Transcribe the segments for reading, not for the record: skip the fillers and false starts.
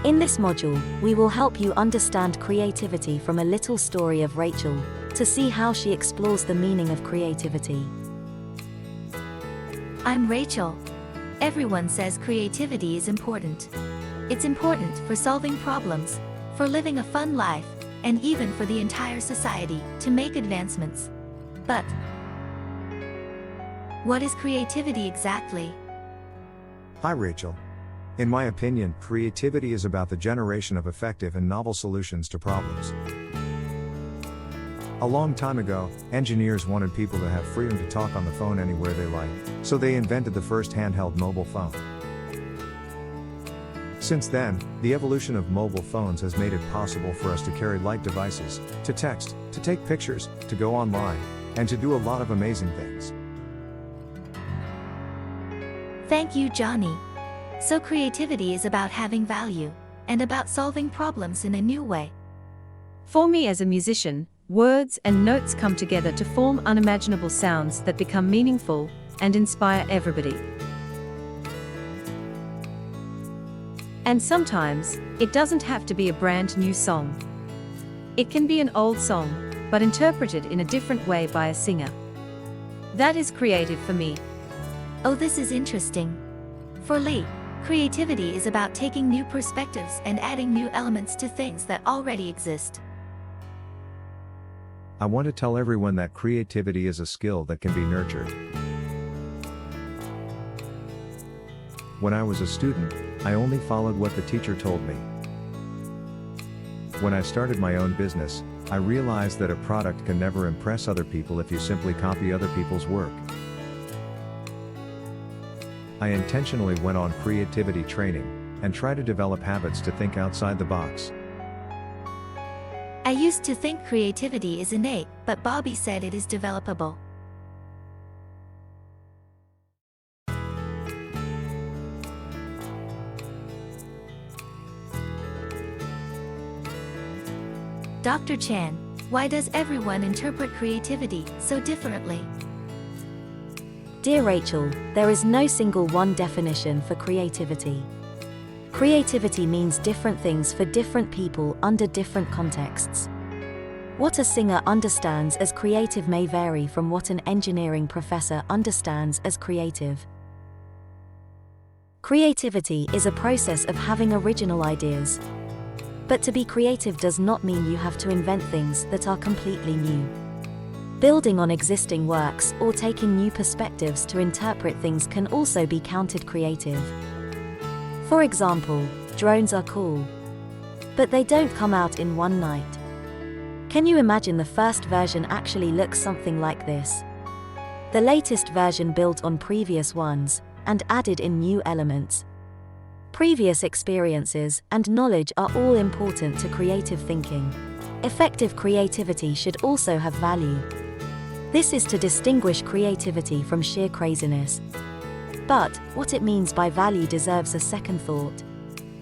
In this module, we will help you understand creativity from a little story of Rachel, to see how she explores the meaning of creativity. I'm Rachel. Everyone says creativity is important. It's important for solving problems, for living a fun life, and even for the entire society to make advancements. But what is creativity exactly? Hi Rachel. In my opinion, creativity is about the generation of effective and novel solutions to problems. A long time ago, engineers wanted people to have freedom to talk on the phone anywhere they like, so they invented the first handheld mobile phone. Since then, the evolution of mobile phones has made it possible for us to carry light devices, to text, to take pictures, to go online, and to do a lot of amazing things. Thank you, Johnny. So creativity is about having value, and about solving problems in a new way. For me as a musician, words and notes come together to form unimaginable sounds that become meaningful and inspire everybody. And sometimes, it doesn't have to be a brand new song. It can be an old song, but interpreted in a different way by a singer. That is creative for me. Oh, this is interesting. For Lee, creativity is about taking new perspectives and adding new elements to things that already exist. I want to tell everyone that creativity is a skill that can be nurtured. When I was a student, I only followed what the teacher told me. When I started my own business, I realized that a product can never impress other people if you simply copy other people's work. I intentionally went on creativity training, and tried to develop habits to think outside the box. I used to think creativity is innate, but Bobby said it is developable. Dr. Chan, why does everyone interpret creativity so differently? Dear Rachel, there is no single one definition for creativity. Creativity means different things for different people under different contexts. What a singer understands as creative may vary from what an engineering professor understands as creative. Creativity is a process of having original ideas. But to be creative does not mean you have to invent things that are completely new. Building on existing works or taking new perspectives to interpret things can also be counted creative. For example, drones are cool. But they don't come out in one night. Can you imagine the first version actually looks something like this? The latest version built on previous ones, and added in new elements. Previous experiences and knowledge are all important to creative thinking. Effective creativity should also have value. This is to distinguish creativity from sheer craziness. But what it means by value deserves a second thought.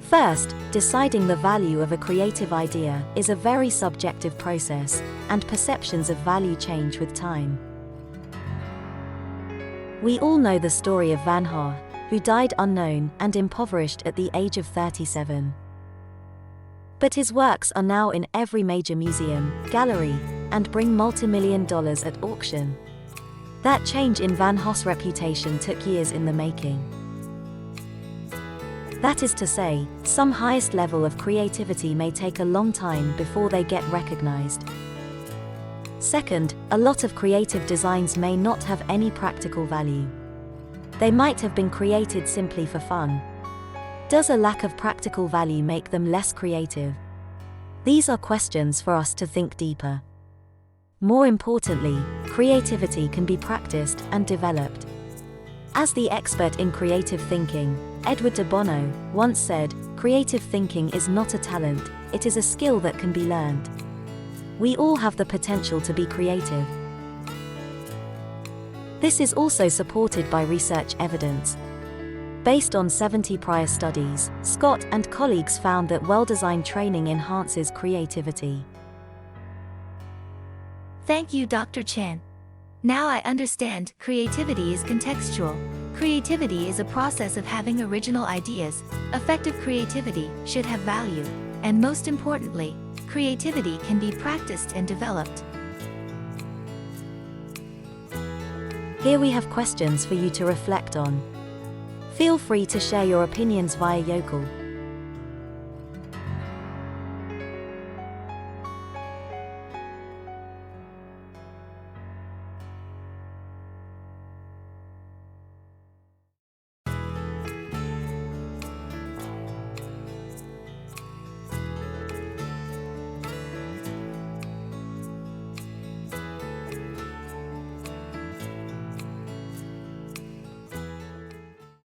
First, deciding the value of a creative idea is a very subjective process, and perceptions of value change with time. We all know the story of Van Gogh, who died unknown and impoverished at the age of 37. But his works are now in every major museum, gallery, and bring multi-million dollars at auction. That change in Van Gogh's reputation took years in the making. That is to say, some highest level of creativity may take a long time before they get recognized. Second, a lot of creative designs may not have any practical value. They might have been created simply for fun. Does a lack of practical value make them less creative? These are questions for us to think deeper. More importantly, creativity can be practiced and developed. As the expert in creative thinking, Edward de Bono, once said, "Creative thinking is not a talent, it is a skill that can be learned." We all have the potential to be creative. This is also supported by research evidence. Based on 70 prior studies, Scott and colleagues found that well-designed training enhances creativity. Thank you, Dr. Chan. Now I understand creativity is contextual. Creativity is a process of having original ideas. Effective creativity should have value, and most importantly, creativity can be practiced and developed. Here we have questions for you to reflect on. Feel free to share your opinions via Yokel.